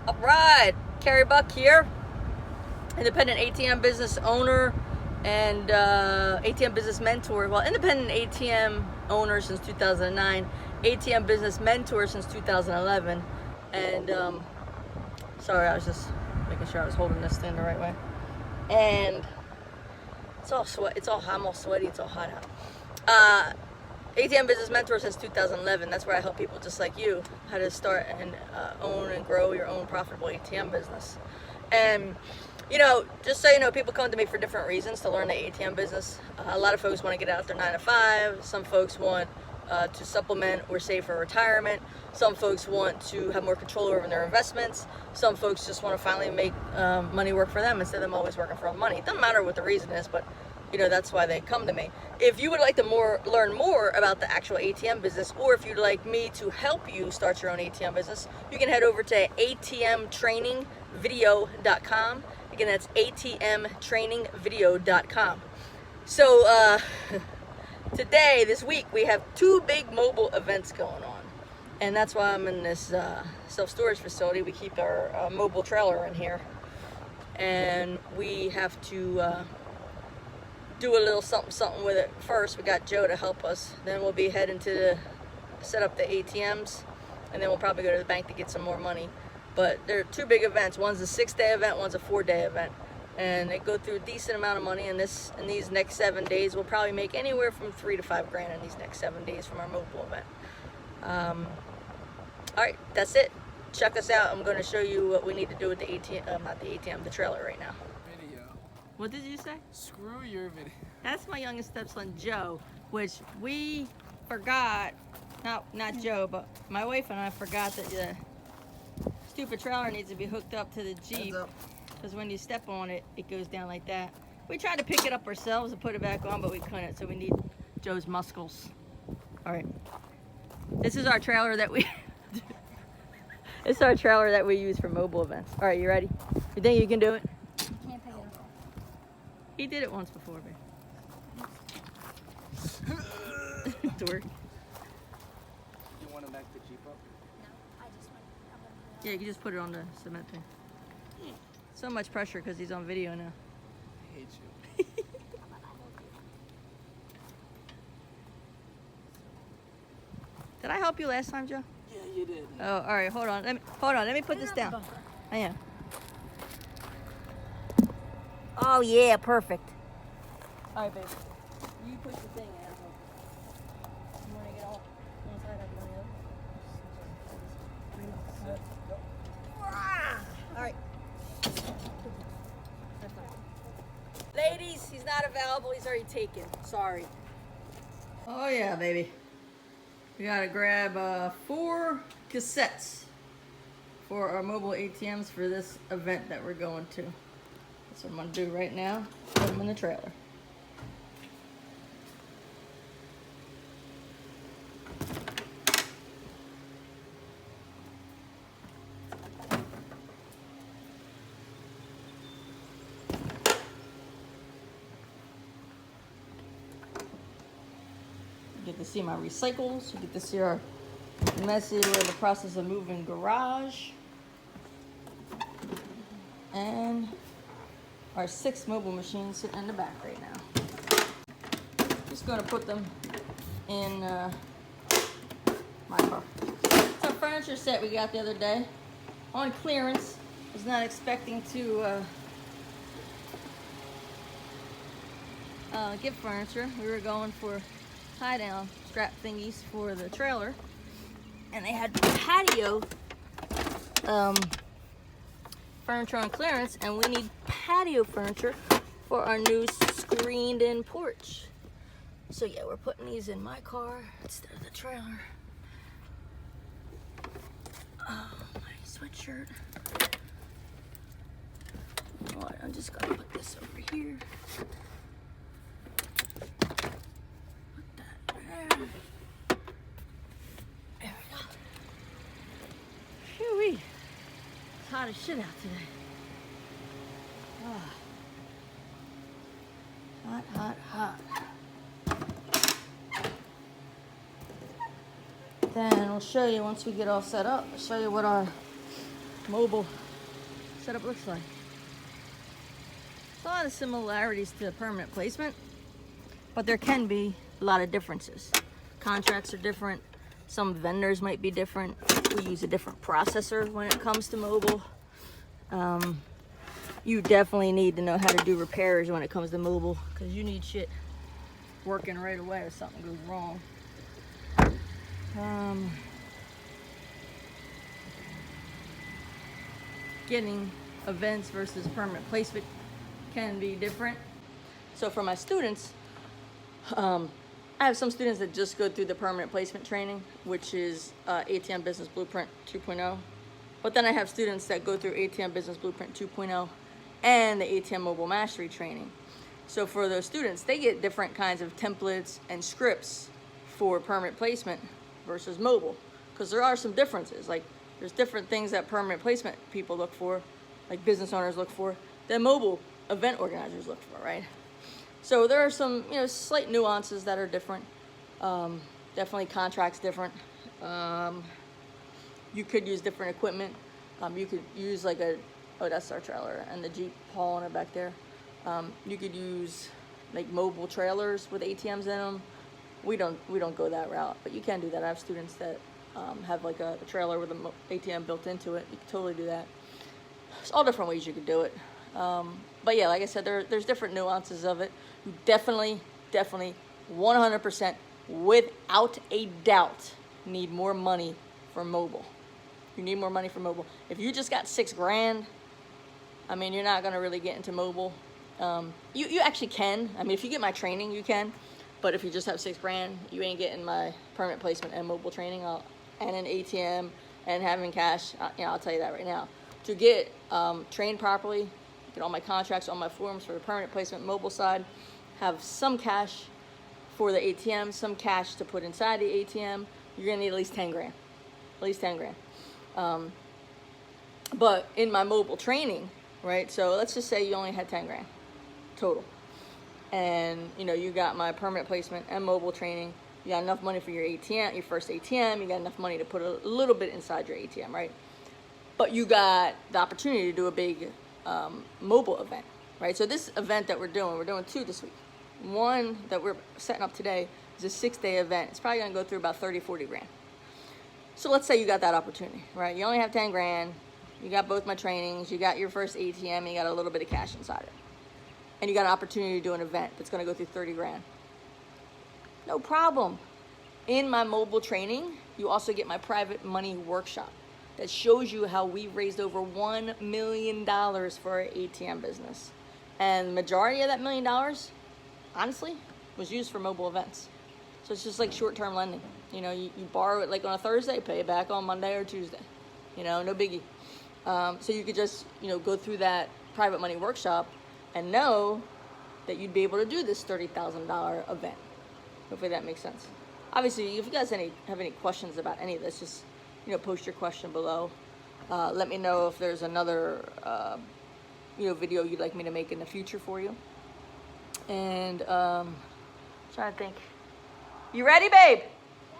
All right, Carey Buck here, independent ATM business owner and ATM business mentor. Well, independent ATM owner since 2009, ATM business mentor since 2011. And sorry, I was just making sure I was holding this thing the right way. And it's all sweat. I'm all sweaty. It's all hot out. ATM business mentor since 2011. That's where I help people just like you how to start and own and grow your own profitable ATM business. And just so you know, people come to me for different reasons to learn the ATM business. A lot of folks want to get out their 9 to 5. Some folks want to supplement or save for retirement. Some folks want to have more control over their investments. Some folks just want to finally make money work for them instead of them always working for money. It doesn't matter what the reason is, but that's why they come to me. If you would like to learn more about the actual ATM business, or if you'd like me to help you start your own ATM business, you can head over to atmtrainingvideo.com. Again, that's atmtrainingvideo.com. So this week, we have 2 big mobile events going on. And that's why I'm in this self-storage facility. We keep our mobile trailer in here. And we have to do a little something with it first. We got Joe to help us. Then we'll be heading to set up the ATMs, and then we'll probably go to the bank to get some more money. But there are 2 big events. One's a 6-day event, one's a 4-day event, and they go through a decent amount of money. And in these next 7 days, we'll probably make anywhere from $3 to $5 grand in these next 7 days from our mobile event. All right, that's it. Check us out. I'm going to show you what we need to do with the ATM, not the ATM, the trailer right now. What did you say? Screw your video. That's my youngest stepson, Joe, which we forgot, not Joe, but my wife and I forgot that the stupid trailer needs to be hooked up to the Jeep, because when you step on it, it goes down like that. We tried to pick it up ourselves and put it back on, but we couldn't, so we need Joe's muscles. All right. This is our trailer that we this is our trailer that we use for mobile events. All right, you ready? You think you can do it? He did it once before, babe. Dork. You want to back the Jeep up? No, I just want Yeah, you can just put it on the cement thing. So much pressure because he's on video now. I hate you. Did I help you last time, Joe? Yeah, you did. Oh, all right. Hold on. Let me put this down. I am. Oh yeah, perfect. All right, babe. You push the thing out. You want to get all one side up on the other? All right. Ladies, he's not available. He's already taken. Sorry. Oh yeah, baby. We gotta grab 4 cassettes for our mobile ATMs for this event that we're going to. That's what I'm gonna do right now. Put them in the trailer. You get to see my recycles. You get to see our messy, we're in the process of moving garage. And our 6 mobile machines sitting in the back right now. Just gonna put them in my car. It's a furniture set we got the other day on clearance. Was not expecting to get furniture. We were going for tie down strap thingies for the trailer, and they had patio furniture on clearance, and we need patio furniture for our new screened in porch. So yeah, we're putting these in my car instead of the trailer. Oh, my sweatshirt. All right, I'm just gonna put this over here. Put that there. There we go. Phew-wee. It's hot as shit out today. Ah. Hot, hot, hot. Then we'll show you once we get all set up. I'll show you what our mobile setup looks like. There's a lot of similarities to permanent placement, but there can be a lot of differences. Contracts are different. Some vendors might be different. We use a different processor when it comes to mobile. You definitely need to know how to do repairs when it comes to mobile, because you need shit working right away if something goes wrong. Getting events versus permanent placement can be different. So for my students, I have some students that just go through the permanent placement training, which is ATM Business Blueprint 2.0. But then I have students that go through ATM Business Blueprint 2.0 and the ATM Mobile Mastery training. So for those students, they get different kinds of templates and scripts for permanent placement versus mobile, because there are some differences. Like, there's different things that permanent placement people look for, like business owners look for, that mobile event organizers look for, right? So there are some, slight nuances that are different. Definitely contracts different. You could use different equipment. You could use like that's our trailer and the Jeep hauling it back there. You could use like mobile trailers with ATMs in them. We don't go that route, but you can do that. I have students that have like a trailer with an ATM built into it. You can totally do that. There's all different ways you could do it. But yeah, like I said, there's different nuances of it. You definitely, 100%, without a doubt, need more money for mobile. You need more money for mobile. If you just got $6,000, I mean, you're not gonna really get into mobile. You actually can. I mean, if you get my training, you can. But if you just have $6,000, you ain't getting my permanent placement and mobile training and an ATM and having cash. I'll tell you that right now. To get trained properly, get all my contracts, all my forms for the permanent placement mobile side, have some cash for the ATM, some cash to put inside the ATM, you're gonna need at least $10,000. At least $10,000. But in my mobile training, right? So let's just say you only had $10,000 total. And you got my permanent placement and mobile training. You got enough money for your ATM, your first ATM. You got enough money to put a little bit inside your ATM, right? But you got the opportunity to do a big mobile event, right? So this event that we're doing 2 this week. One that we're setting up today is a 6-day event. It's probably gonna go through about 30-40 grand. So let's say you got that opportunity, right? You only have $10,000. You got both my trainings. You got your first ATM. And you got a little bit of cash inside it. And you got an opportunity to do an event that's going to go through 30 grand. No problem. In my mobile training, you also get my private money workshop that shows you how we raised over $1 million for our ATM business. And the majority of that $1 million, honestly, was used for mobile events. So it's just like short-term lending. You borrow it like on a Thursday, pay it back on Monday or Tuesday. No biggie. So you could just, go through that private money workshop and know that you'd be able to do this $30,000 event. Hopefully that makes sense. Obviously, if you guys have any questions about any of this, just post your question below. Let me know if there's another video you'd like me to make in the future for you. And trying to think. You ready, babe? Yeah.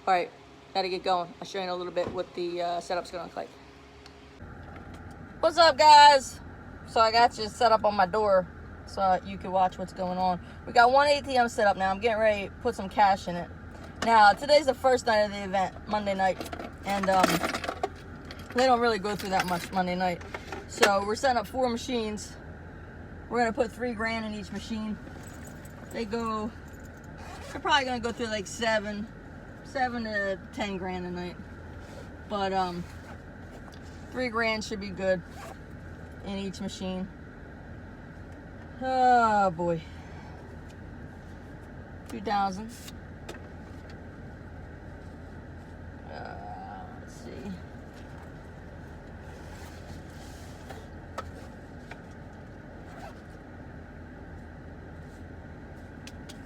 All right, gotta get going. I'll show you in a little bit what the setup's gonna look like. What's up, guys? So I got you set up on my door so you can watch what's going on. We got one ATM set up now. I'm getting ready to put some cash in it. Now, today's the first night of the event, Monday night. And they don't really go through that much Monday night. So we're setting up 4 machines. We're gonna put $3,000 in each machine. They're probably gonna go through like 7 to 10 grand a night. But $3,000 should be good in each machine. Oh boy. 2,000. Let's see.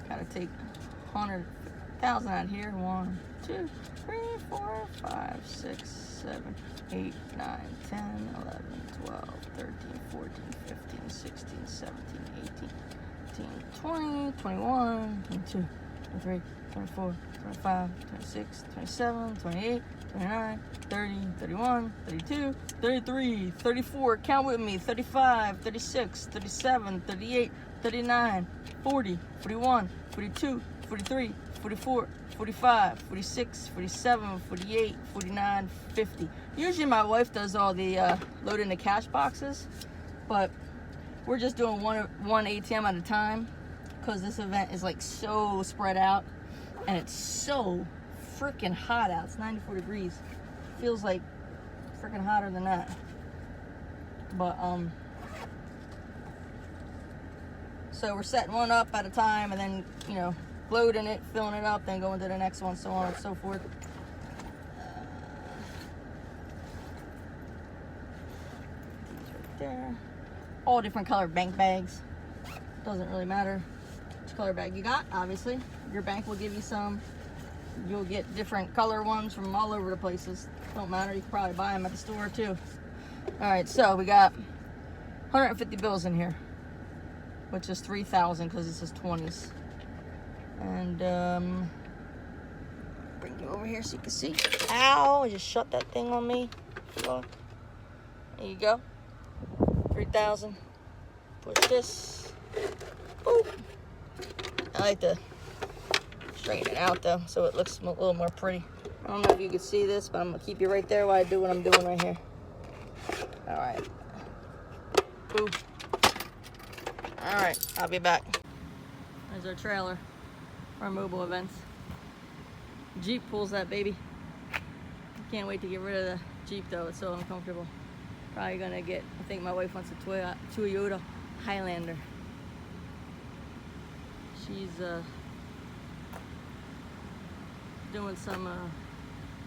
Gotta take 100,000 out here. 1, 2, 3, 4, 5, 6, 7, 8, 9, 10, 11, 12, 13, 14, 15, 16, 17, 18, 19, 20, 21, 22, 23, 24, 25, 26, 27, 28, 29, 30, 31, 32, 33, 34, count with me, 35, 36, 37, 38, 39, 40, 41, 42, 43, 44, 45, 46, 47, 48, 49, 50. Usually my wife does all the loading the cash boxes, but we're just doing one ATM at a time because this event is like so spread out and it's so freaking hot out. It's 94 degrees. Feels like freaking hotter than that. But so we're setting one up at a time and then, you know, loading it, filling it up, then going to the next one, so on and so forth. Right there. All different colored bank bags. Doesn't really matter which color bag you got, obviously. Your bank will give you some. You'll get different color ones from all over the places. Don't matter, you can probably buy them at the store too. All right, so we got 150 bills in here, which is 3,000 because this is 20s. And bring you over here so you can see. Ow, I just shut that thing on me. Look. There you go. 3,000. Push this. Boop. I like to straighten it out though, so it looks a little more pretty. I don't know if you can see this, but I'm gonna keep you right there while I do what I'm doing right here. All right. Boop. All right, I'll be back. There's our trailer for our mobile events. Jeep pulls that baby. Can't wait to get rid of the Jeep though, it's so uncomfortable. Probably gonna get, I think my wife wants a Toyota Highlander. She's doing some,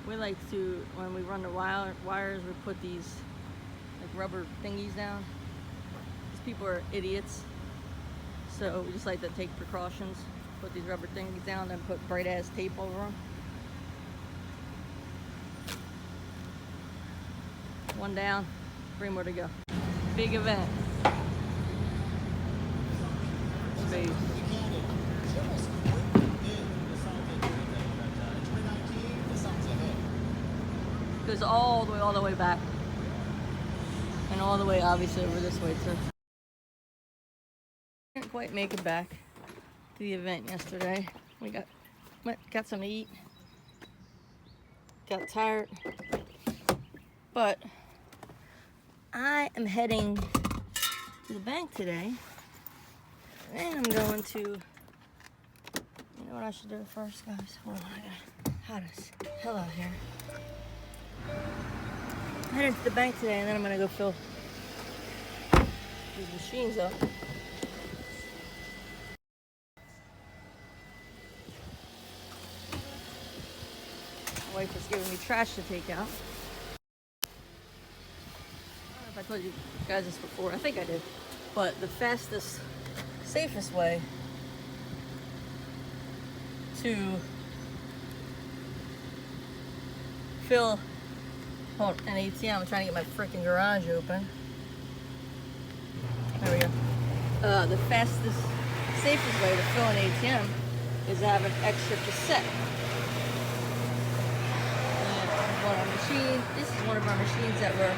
we like to, when we run the wires, we put these like rubber thingies down. These people are idiots. So we just like to take precautions. Put these rubber thingies down and put bright ass tape over them. One down, 3 more to go. Big event. Space. Goes all the way back. And all the way obviously over this way too. Didn't quite make it back to the event yesterday. We got some to eat. Got tired. But I am heading to the bank today. And I'm going to, you know what I should do first, guys? Hold on, I got hot as hell out here. I'm heading to the bank today, and then I'm gonna go fill these machines up. My wife is giving me trash to take out. I don't know if I told you guys this before. I think I did. But the fastest, safest way to fill an ATM. I'm trying to get my freaking garage open. There we go. The fastest, safest way to fill an ATM is to have an extra cassette. This is one of our machines that we're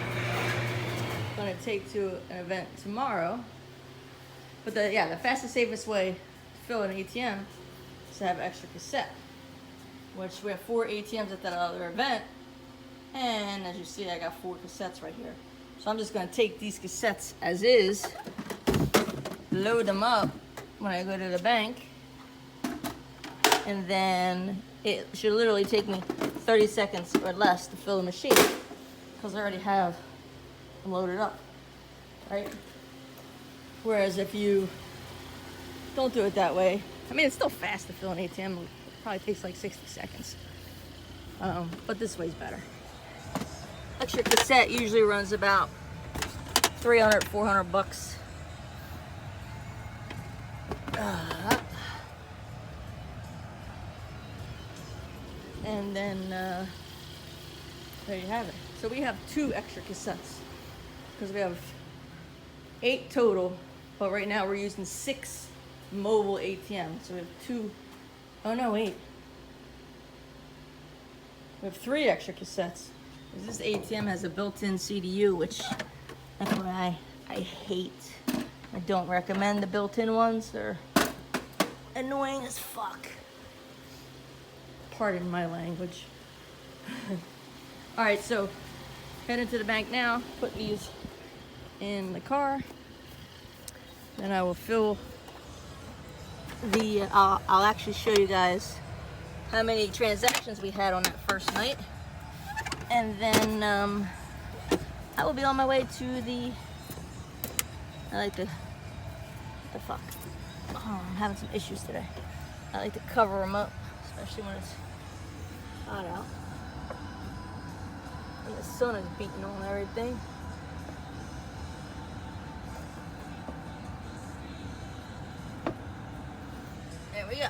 going to take to an event tomorrow. But the fastest, safest way to fill an ATM is to have extra cassette. Which we have 4 ATMs at that other event. And as you see, I got 4 cassettes right here. So I'm just going to take these cassettes as is, load them up when I go to the bank, and then it should literally take me 30 seconds or less to fill the machine because I already have them loaded up, right? Whereas if you don't do it that way, I mean, it's still fast to fill an ATM. It probably takes like 60 seconds. But this way's better. Extra cassette usually runs about 300, 400 bucks. And then there you have it. So we have 2 extra cassettes because we have 8 total, but right now we're using 6 mobile ATMs. So we have 2 Oh no, wait. We have 3 extra cassettes. This ATM has a built-in CDU, which FYI, I hate. I don't recommend the built-in ones. They're annoying as fuck. Pardon my language. All right, so heading to the bank now. Put these in the car. Then I will fill the. I'll actually show you guys how many transactions we had on that first night, and then I will be on my way to the. I like to. What the fuck? Oh, I'm having some issues today. I like to cover them up, especially when it's hot out. And the sun is beating on everything. There we go.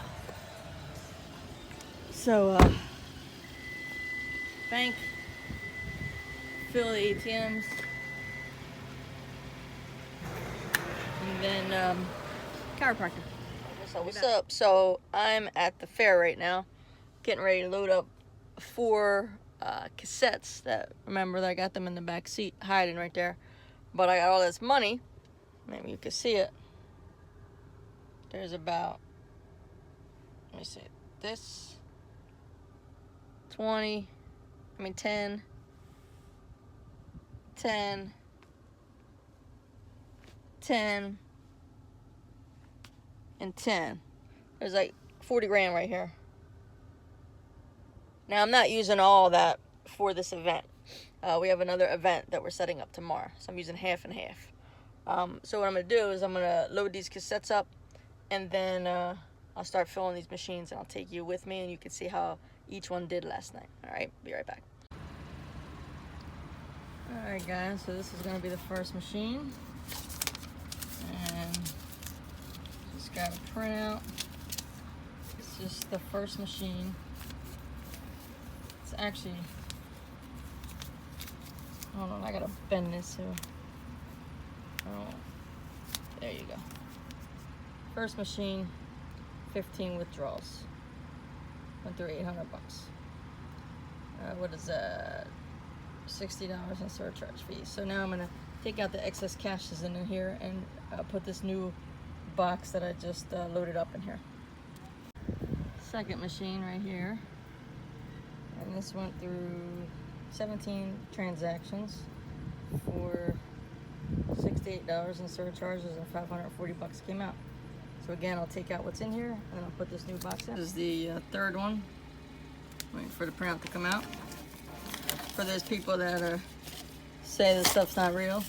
So, bank, fill the ATMs, and then chiropractor. So what's up? So I'm at the fair right now, getting ready to load up 4 cassettes that, remember that I got them in the back seat hiding right there, but I got all this money. Maybe you can see it. There's about, let me see, this 10, 10, and 10. There's like 40 grand right here. Now I'm not using all that for this event. We have another event that we're setting up tomorrow, so I'm using half and half. So what I'm gonna do is I'm gonna load these cassettes up, and then I'll start filling these machines, and I'll take you with me, and you can see how each one did last night. All right, be right back. All right, guys. So this is gonna be the first machine, and just got a printout. It's just the first machine. It's actually, hold on, I gotta bend this so. Oh, there you go. First machine, 15 withdrawals. Went through 800 bucks. What is that? $60 in surcharge fees. So now I'm gonna take out the excess cash that's in here and put this new box that I just loaded up in here. Second machine right here. And this went through 17 transactions for $68 in surcharges, and 540 bucks came out. So again, I'll take out what's in here, and then I'll put this new box in. This is the third one. Waiting for the printout to come out. For those people that say this stuff's not real.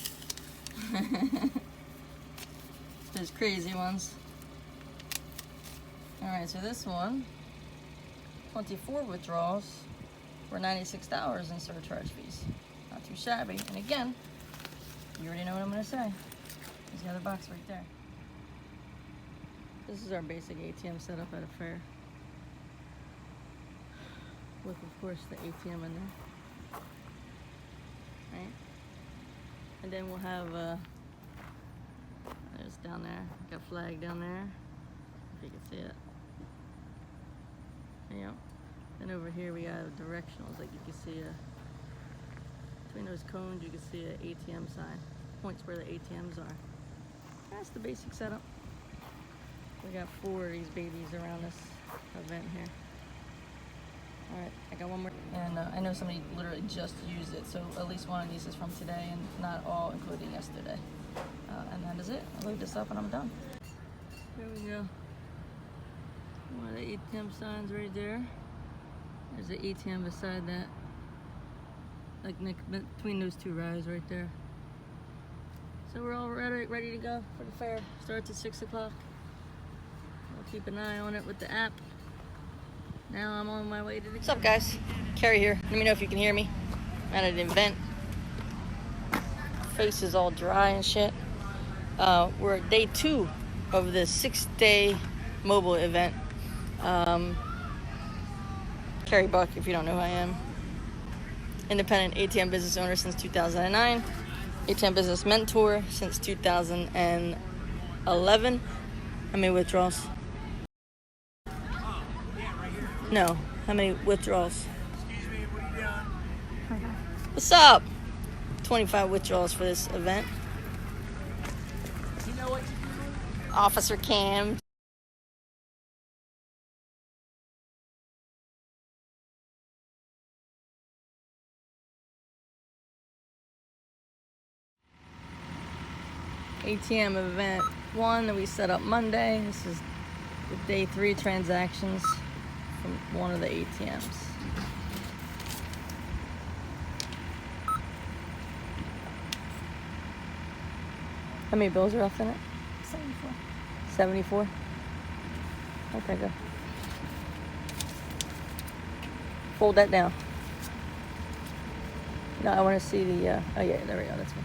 Those crazy ones. Alright, so this one, 24 withdrawals for $96 in surcharge fees. Not too shabby. And again, you already know what I'm going to say. There's the other box right there. This is our basic ATM setup at a fair. With, of course, the ATM in there. Right? And then we'll have, there's down there, got a flag down there, if you can see it. Yeah. Then over here we have directionals, like you can see between those cones you can see an ATM sign, points where the ATMs are. That's the basic setup. We got 4 of these babies around this event here. Alright, I got one more. And I know somebody literally just used it, so at least one of these is from today and not all, including yesterday. And that is it. I'll load this up and I'm done. There we go. One of the ATM signs right there. There's the ATM beside that. Like between those 2 rows right there. So we're all ready to go for the fair. Starts at 6 o'clock. I'll keep an eye on it with the app. Now I'm on my way to the... What's up, guys? Carey here. Let me know if you can hear me. I'm at an event. Face is all dry and shit. We're at day 2 of the 6-day mobile event. Carey Buck, if you don't know who I am. Independent ATM business owner since 2009. ATM business mentor since 2011. How many withdrawals? No. How many withdrawals? Excuse me, what are you doing? What's up? 25 withdrawals for this event. You know what you're doing? Officer Cam. ATM event 1 that we set up Monday. This is the day 3 transactions from one of the ATMs. How many bills are left in it? 74. 74? Okay, good. Fold that down. No, I want to see the, oh yeah, there we go, that's good.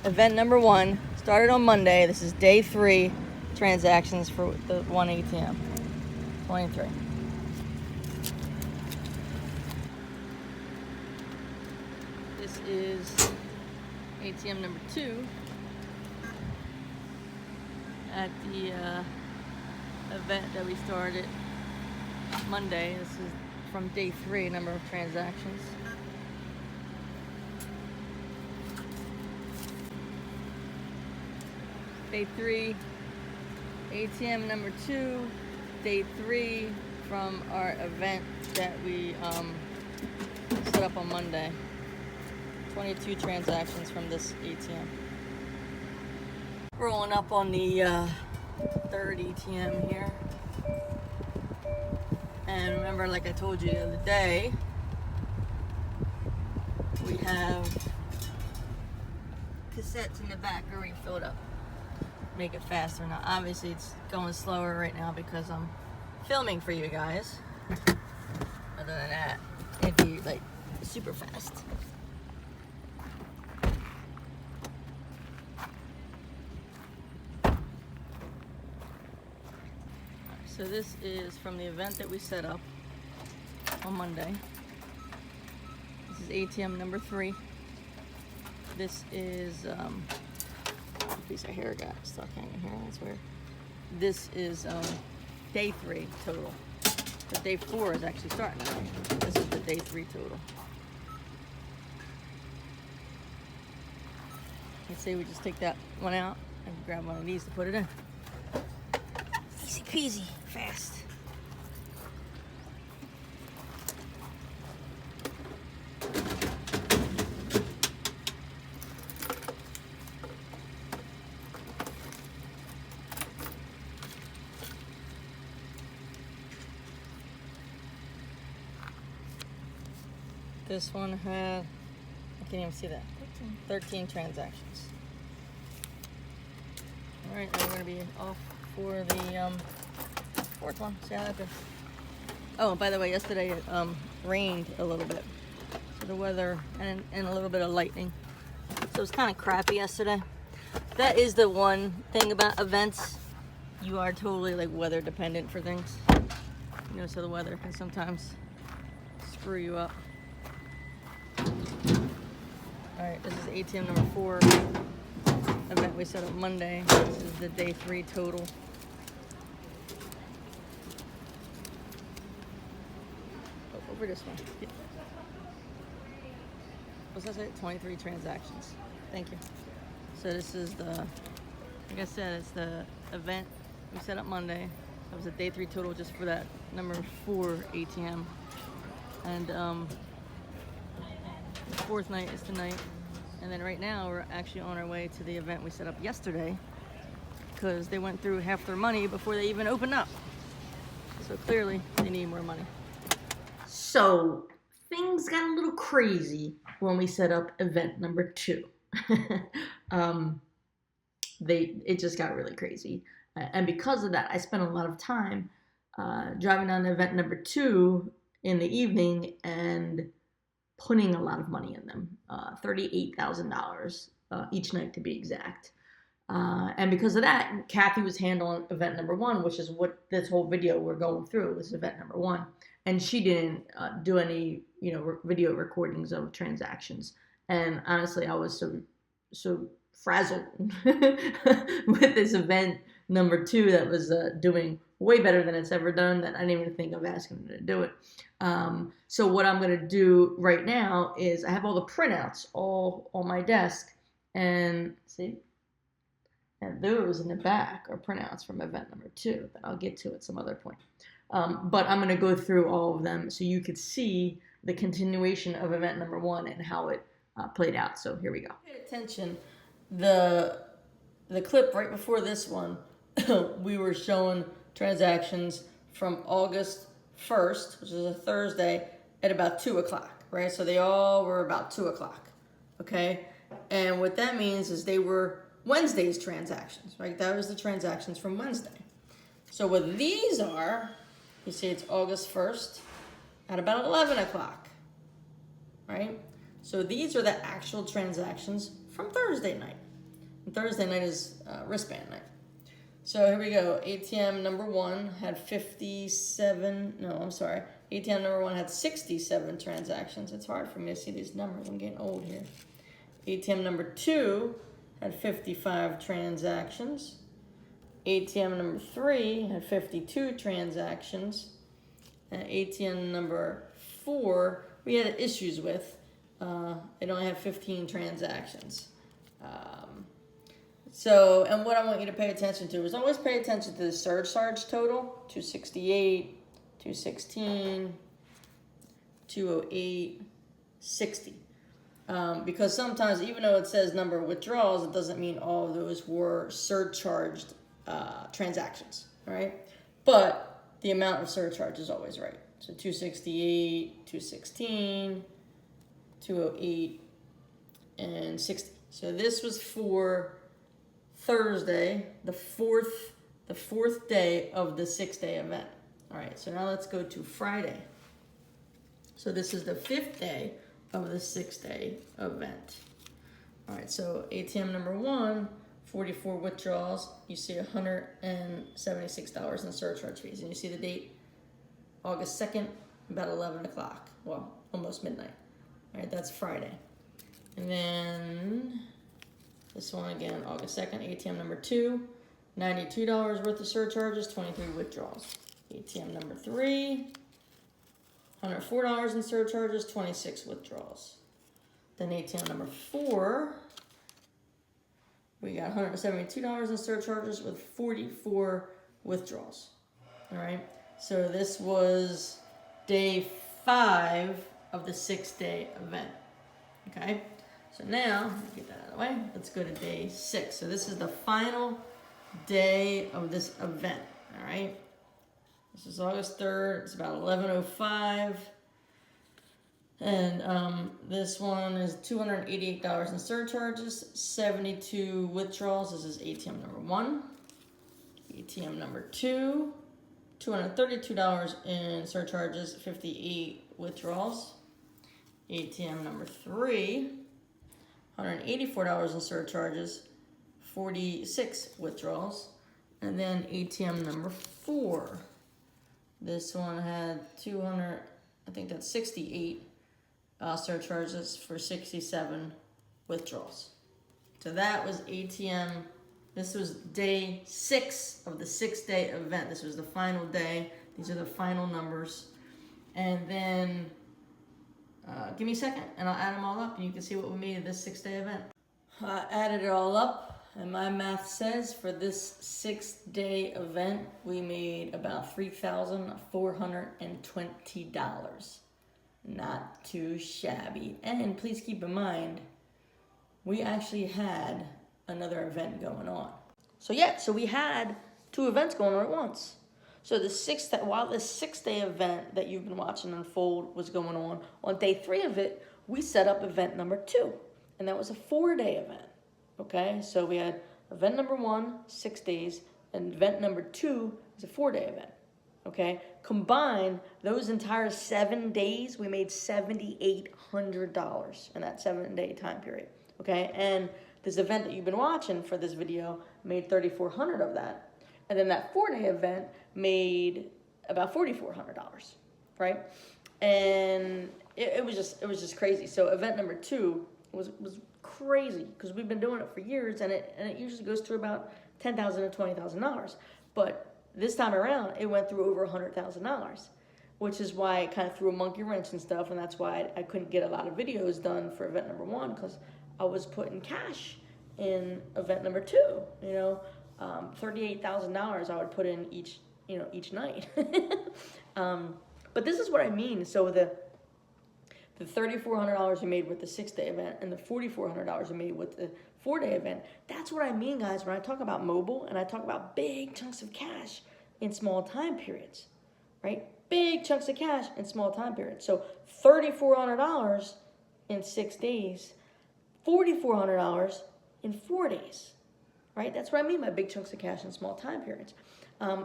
Event number 1 started on Monday. This is day 3 transactions for the one ATM. 23. This is ATM number 2 at the event that we started Monday. This is from day 3, number of transactions. Day 3, ATM number 2, day 3 from our event that we set up on Monday. 22 transactions from this ATM. Rolling up on the 3rd ATM here. And remember, like I told you the other day, we have cassettes in the back already filled up. Make it faster. Now obviously it's going slower right now because I'm filming for you guys. Other than that, it'd be like super fast. So this is from the event that we set up on Monday. This is ATM number 3. This is a piece of hair got stuck hanging here. That's weird. This is day 3 total. But day 4 is actually starting now. This is the day 3 total. Let's say we just take that one out and grab one of these to put it in. Easy peasy, fast. This one had, I can't even see that, 13 transactions. All right, now we're gonna be off for the 4th one. See how that goes. Oh, and by the way, yesterday it rained a little bit. So the weather and a little bit of lightning. So it was kind of crappy yesterday. That is the one thing about events. You are totally like weather dependent for things. You know, so the weather can sometimes screw you up. Alright, this is ATM number 4 event we set up Monday. This is the day 3 total. Oh, over this one. What's that say? 23 transactions. Thank you. So this is the, like I said, it's the event we set up Monday. That was a day 3 total just for that number 4 ATM. And the 4th night is tonight. And then right now we're actually on our way to the event we set up yesterday because they went through half their money before they even opened up. So clearly they need more money. So things got a little crazy when we set up event number 2. It just got really crazy. And because of that, I spent a lot of time driving down to event number 2 in the evening and putting a lot of money in them, $38,000 each night to be exact. And because of that, Kathy was handling event number 1, which is what this whole video we're going through is event number 1. And she didn't do any, video recordings of transactions. And honestly, I was so frazzled with this event number 2 that was doing way better than it's ever done, that I didn't even think of asking them to do it. So what I'm going to do right now is I have all the printouts all on my desk, and see, and those in the back are printouts from event number 2 that I'll get to at some other point. But I'm going to go through all of them so you could see the continuation of event number 1 and how it played out. So here we go. Pay attention. The clip right before this one, we were showing transactions from August 1st, which is a Thursday, at about 2 o'clock, right? So they all were about 2 o'clock, okay? And what that means is they were Wednesday's transactions, right? That was the transactions from Wednesday. So what these are, you see it's August 1st at about 11 o'clock, right? So these are the actual transactions from Thursday night. And Thursday night is wristband night. So here we go. ATM number 1 had 57, no, I'm sorry. ATM number 1 had 67 transactions. It's hard for me to see these numbers. I'm getting old here. ATM number 2 had 55 transactions. ATM number 3 had 52 transactions. And ATM number 4, we had issues with. It only had 15 transactions. So, and what I want you to pay attention to is always pay attention to the surcharge total, 268, 216, 208, 60. Because sometimes, even though it says number of withdrawals, it doesn't mean all of those were surcharged transactions, all right? But the amount of surcharge is always right. So 268, 216, 208, and 60. So this was for Thursday, the fourth day of the 6-day event. All right, so now let's go to Friday. So this is the 5th day of the 6-day event. All right, so ATM number 1, 44 withdrawals. You see $176 in surcharge fees. And you see the date, August 2nd, about 11 o'clock. Well, almost midnight. All right, that's Friday. And then this one again, August 2nd, ATM number 2, $92 worth of surcharges, 23 withdrawals. ATM number 3, $104 in surcharges, 26 withdrawals. Then ATM number 4, we got $172 in surcharges with 44 withdrawals. All right, so this was day 5 of the 6-day event. Okay, so now, get that out of the way, let's go to day 6. So this is the final day of this event, all right? This is August 3rd, it's about 11:05. And this one is $288 in surcharges, 72 withdrawals. This is ATM number 1. ATM number 2, $232 in surcharges, 58 withdrawals. ATM number 3, $184 in surcharges, 46 withdrawals. And then ATM number 4. This one had 68 surcharges for 67 withdrawals. So that was ATM. This was day 6 of the 6-day event. This was the final day. These are the final numbers. And then give me a second and I'll add them all up and you can see what we made of this 6-day event. I added it all up and my math says for this 6-day event we made about $3,420. Not too shabby. And please keep in mind, we actually had another event going on. So we had 2 events going on at once. So while the 6-day event that you've been watching unfold was going on day 3 of it, we set up event number 2. And that was a 4-day event. Okay, so we had event number 1, 6 days, and event number 2 is a 4-day event. Okay, combine those entire 7 days, we made $7,800 in that 7-day time period. Okay, and this event that you've been watching for this video made $3,400 of that, and then that 4-day event made about $4,400, right? And it was just crazy. So event number 2 was crazy because we've been doing it for years, and it usually goes through about $10,000 to $20,000. But this time around, it went through over $100,000, which is why it kind of threw a monkey wrench and stuff, and that's why I couldn't get a lot of videos done for event number 1 because I was putting cash in event number 2. You know, $38,000 I would put in each night. But this is what I mean. So the $3,400 you made with the 6-day event and the $4,400 you made with the 4-day event, that's what I mean, guys, when I talk about mobile and I talk about big chunks of cash in small time periods, right? Big chunks of cash in small time periods. So $3,400 in 6 days, $4,400 in 4 days, right? That's what I mean by big chunks of cash in small time periods.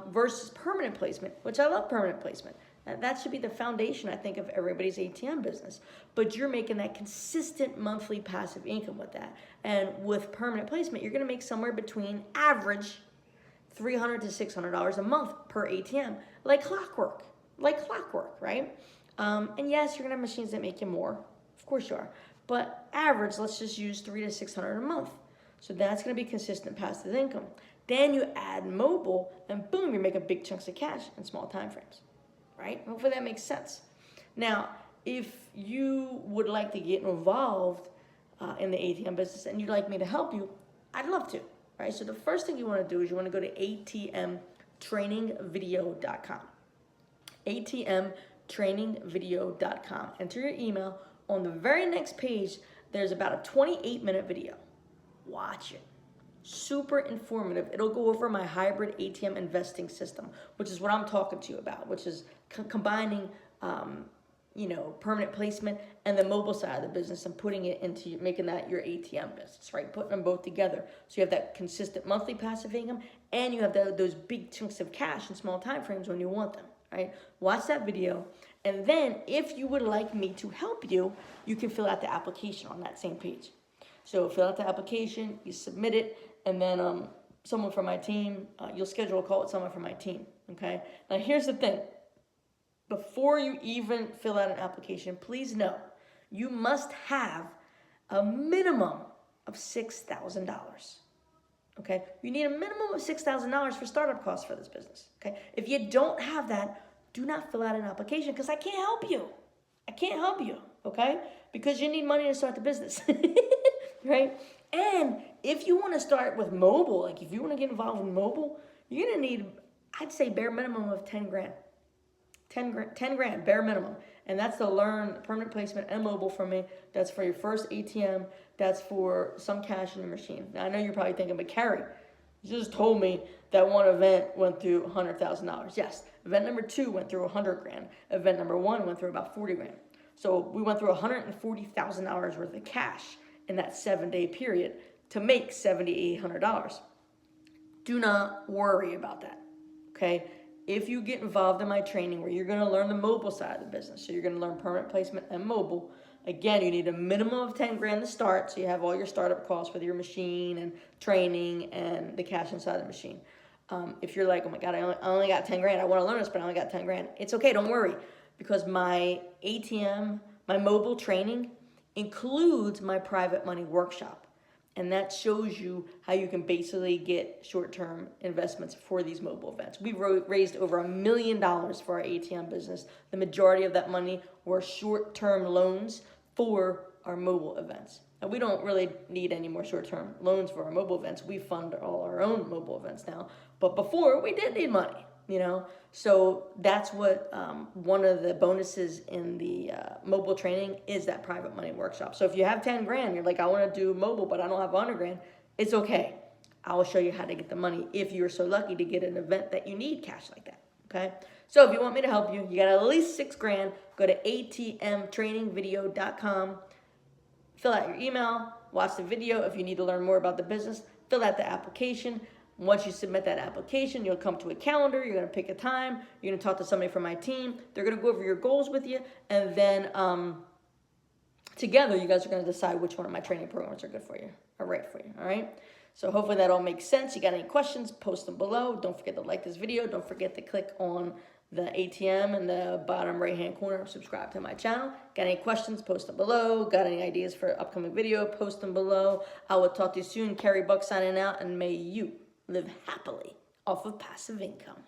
Versus permanent placement, which I love permanent placement. That should be the foundation, I think, of everybody's ATM business. But you're making that consistent monthly passive income with that. And with permanent placement, you're going to make somewhere between average $300 to $600 a month per ATM, like clockwork, right? And yes, you're going to have machines that make you more. Of course you are. But average, let's just use $300 to $600 a month. So that's going to be consistent passive income. Then you add mobile, and boom, you're making big chunks of cash in small time frames. Right? Hopefully that makes sense. Now, if you would like to get involved in the ATM business and you'd like me to help you, I'd love to. Right? So the first thing you want to do is you want to go to atmtrainingvideo.com. atmtrainingvideo.com. Enter your email. On the very next page, there's about a 28-minute video. Watch it. Super informative. It'll go over my hybrid ATM investing system, which is what I'm talking to you about, which is combining, permanent placement and the mobile side of the business and putting it into making that your ATM business, right? Putting them both together. So you have that consistent monthly passive income and you have those big chunks of cash in small time frames when you want them, right? Watch that video. And then if you would like me to help you, you can fill out the application on that same page. So fill out the application, you submit it, and then someone from my team, you'll schedule a call with someone from my team, okay? Now here's the thing. Before you even fill out an application, please know you must have a minimum of $6,000, okay? You need a minimum of $6,000 for startup costs for this business, okay? If you don't have that, do not fill out an application because I can't help you. I can't help you, okay? Because you need money to start the business, right? And if you want to start with mobile, like if you want to get involved in mobile, you're going to need, I'd say, bare minimum of 10 grand. 10 grand, bare minimum. And that's to learn permanent placement and mobile from me. That's for your first ATM. That's for some cash in your machine. Now, I know you're probably thinking, but Carey, you just told me that one event went through $100,000. Yes. Event number 2 went through 100 grand. Event number 1 went through about 40 grand. So we went through $140,000 worth of cash in that 7-day period to make $7,800. Do not worry about that, okay? If you get involved in my training where you're going to learn the mobile side of the business, so you're going to learn permanent placement and mobile, again, you need a minimum of 10 grand to start, so you have all your startup costs with your machine and training and the cash inside the machine. If you're like, oh my God, I only got 10 grand, I want to learn this, but I only got 10 grand. It's okay, don't worry, because my ATM, my mobile training includes my private money workshop. And that shows you how you can basically get short-term investments for these mobile events. We've raised over $1 million for our ATM business. The majority of that money were short-term loans for our mobile events. And we don't really need any more short-term loans for our mobile events. We fund all our own mobile events now. But before, we did need money, So that's what one of the bonuses in the mobile training is, that private money workshop. So if you have 10 grand, you're like, I want to do mobile, but I don't have 100 grand. It's okay. I will show you how to get the money if you're so lucky to get an event that you need cash like that, okay? So if you want me to help you, you got at least 6 grand, go to atmtrainingvideo.com, fill out your email, watch the video. If you need to learn more about the business, fill out the application. Once you submit that application, you'll come to a calendar. You're going to pick a time. You're going to talk to somebody from my team. They're going to go over your goals with you. And then together, you guys are going to decide which one of my training programs are good for you, or right for you, all right? So hopefully that all makes sense. You got any questions, post them below. Don't forget to like this video. Don't forget to click on the ATM in the bottom right hand corner. Subscribe to my channel. Got any questions, post them below. Got any ideas for upcoming video, post them below. I will talk to you soon. Carey Buck signing out, and may you live happily off of passive income.